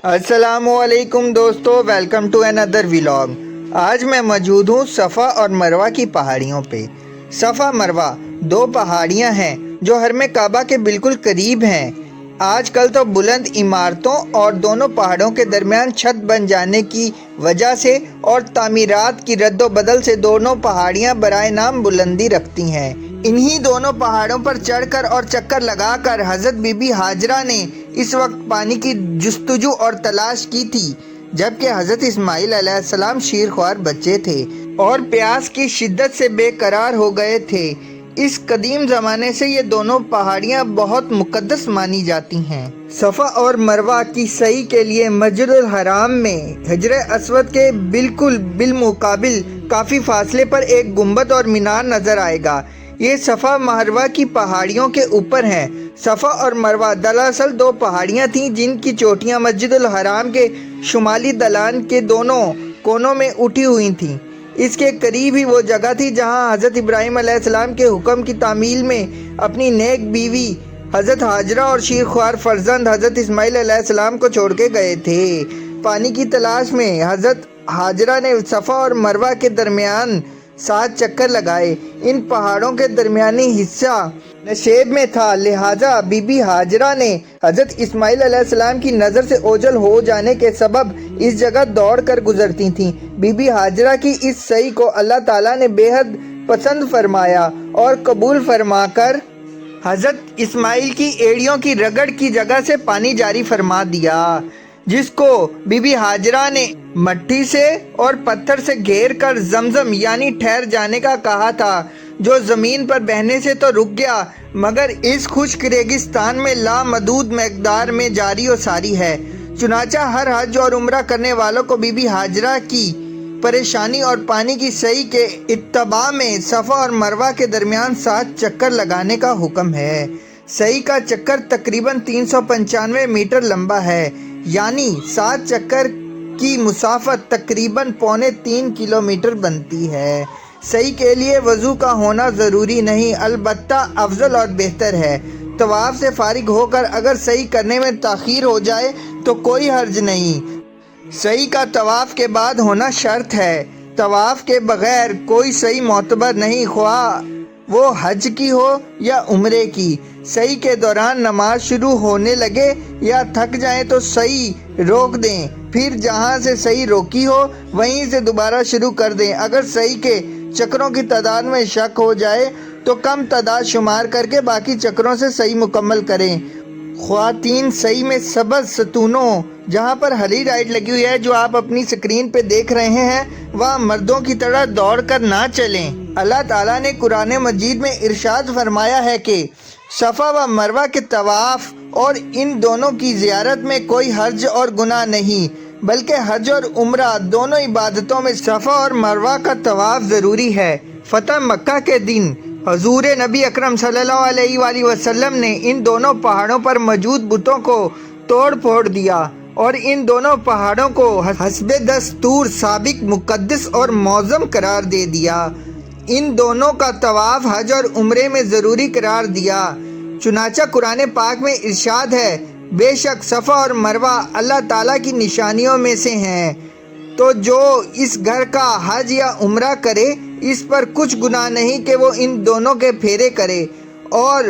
السلام علیکم دوستو، ویلکم ٹو اندر ولاگ۔ آج میں موجود ہوں صفا اور مروہ کی پہاڑیوں پہ۔ صفا مروہ دو پہاڑیاں ہیں جو حرم کعبہ کے بالکل قریب ہیں۔ آج کل تو بلند عمارتوں اور دونوں پہاڑوں کے درمیان چھت بن جانے کی وجہ سے اور تعمیرات کی رد و بدل سے دونوں پہاڑیاں برائے نام بلندی رکھتی ہیں۔ انہی دونوں پہاڑوں پر چڑھ کر اور چکر لگا کر حضرت بی بی ہاجرہ نے اس وقت پانی کی جستجو اور تلاش کی تھی جبکہ حضرت اسماعیل علیہ السلام شیرخوار بچے تھے اور پیاس کی شدت سے بے قرار ہو گئے تھے۔ اس قدیم زمانے سے یہ دونوں پہاڑیاں بہت مقدس مانی جاتی ہیں۔ صفا اور مروہ کی سعی کے لیے مسجد الحرام میں حجر اسود کے بالکل بالمقابل کافی فاصلے پر ایک گنبد اور مینار نظر آئے گا۔ یہ صفا مروہ کی پہاڑیوں کے اوپر ہیں۔ صفا اور مروہ دراصل دو پہاڑیاں تھیں جن کی چوٹیاں مسجد الحرام کے شمالی دلان کے دونوں کونوں میں اٹھی ہوئی تھیں۔ اس کے قریب ہی وہ جگہ تھی جہاں حضرت ابراہیم علیہ السلام کے حکم کی تعمیل میں اپنی نیک بیوی حضرت ہاجرہ اور شیرخوار فرزند حضرت اسماعیل علیہ السلام کو چھوڑ کے گئے تھے۔ پانی کی تلاش میں حضرت ہاجرہ نے صفا اور مروہ کے درمیان 7 چکر لگائے۔ ان پہاڑوں کے درمیانی حصہ نشیب میں تھا، لہٰذا بی بی ہاجرہ نے حضرت اسماعیل علیہ السلام کی نظر سے اوجھل ہو جانے کے سبب اس جگہ دوڑ کر گزرتی تھیں۔ بی بی ہاجرہ کی اس سعی کو اللہ تعالیٰ نے بے حد پسند فرمایا اور قبول فرما کر حضرت اسماعیل کی ایڑیوں کی رگڑ کی جگہ سے پانی جاری فرما دیا، جس کو بی بی ہاجرہ نے مٹی سے اور پتھر سے گھیر کر زمزم یعنی ٹھہر جانے کا کہا تھا، جو زمین پر بہنے سے تو رک گیا مگر اس خشک ریگستان میں لامحدود مقدار میں جاری و ساری ہے۔ چنانچہ ہر حج اور عمرہ کرنے والوں کو بی بی ہاجرہ کی پریشانی اور پانی کی سعی کے اتباع میں صفا اور مروہ کے درمیان 7 چکر لگانے کا حکم ہے۔ سعی کا چکر تقریباً 395 میٹر لمبا ہے، یعنی 7 چکر کی مسافت تقریباً 3.25 کلومیٹر بنتی ہے۔ سعی کے لیے وضو کا ہونا ضروری نہیں، البتہ افضل اور بہتر ہے۔ طواف سے فارغ ہو کر اگر سعی کرنے میں تاخیر ہو جائے تو کوئی حرج نہیں۔ سعی کا طواف کے بعد ہونا شرط ہے۔ طواف کے بغیر کوئی سعی معتبر نہیں، خواہ وہ حج کی ہو یا عمرے کی۔ سعی کے دوران نماز شروع ہونے لگے یا تھک جائیں تو سعی روک دیں، پھر جہاں سے سعی روکی ہو وہیں سے دوبارہ شروع کر دیں۔ اگر سعی کے چکروں کی تعداد میں شک ہو جائے تو کم تعداد شمار کر کے باقی چکروں سے سعی مکمل کریں۔ خواتین سعی میں سبز ستونوں جہاں پر ہری لائٹ لگی ہوئی ہے جو آپ اپنی سکرین پہ دیکھ رہے ہیں، وہاں مردوں کی طرح دوڑ کر نہ چلیں۔ اللہ تعالیٰ نے قرآن مجید میں ارشاد فرمایا ہے کہ صفا و مروہ کے طواف اور ان دونوں کی زیارت میں کوئی حرج اور گناہ نہیں، بلکہ حج اور عمرہ دونوں عبادتوں میں صفا اور مروہ کا طواف ضروری ہے۔ فتح مکہ کے دن حضور نبی اکرم صلی اللہ علیہ وآلہ وسلم نے ان دونوں پہاڑوں پر موجود بتوں کو توڑ پھوڑ دیا اور ان دونوں پہاڑوں کو حسب دستور سابق مقدس اور معظم قرار دے دیا۔ ان دونوں کا طواف حج اور عمرے میں ضروری قرار دیا۔ چنانچہ قرآن پاک میں ارشاد ہے، بے شک صفا اور مروہ اللہ تعالیٰ کی نشانیوں میں سے ہیں، تو جو اس گھر کا حج یا عمرہ کرے اس پر کچھ گناہ نہیں کہ وہ ان دونوں کے پھیرے کرے، اور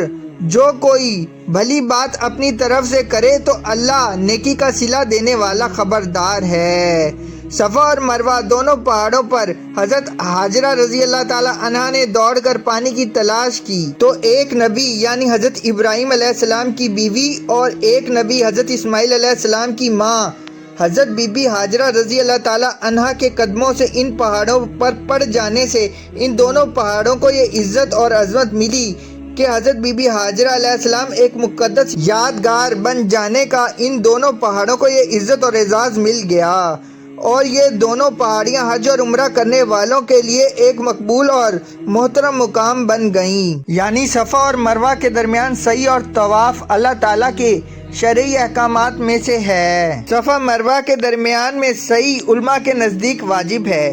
جو کوئی بھلی بات اپنی طرف سے کرے تو اللہ نیکی کا صلہ دینے والا خبردار ہے۔ صفا اور مروہ دونوں پہاڑوں پر حضرت ہاجرہ رضی اللہ تعالیٰ عنہا نے دوڑ کر پانی کی تلاش کی تو ایک نبی یعنی حضرت ابراہیم علیہ السلام کی بیوی اور ایک نبی حضرت اسماعیل علیہ السلام کی ماں حضرت بی بی ہاجرہ رضی اللہ تعالیٰ عنہا کے قدموں سے ان پہاڑوں پر پڑ جانے سے ان دونوں پہاڑوں کو یہ عزت اور عظمت ملی کہ حضرت بی بی ہاجرہ علیہ السلام ایک مقدس یادگار بن جانے کا ان دونوں پہاڑوں کو یہ عزت اور اعزاز مل گیا، اور یہ دونوں پہاڑیاں حج اور عمرہ کرنے والوں کے لیے ایک مقبول اور محترم مقام بن گئیں۔ یعنی صفا اور مروہ کے درمیان سعی اور طواف اللہ تعالیٰ کے شرعی احکامات میں سے ہے۔ صفا مروہ کے درمیان میں سعی علماء کے نزدیک واجب ہے۔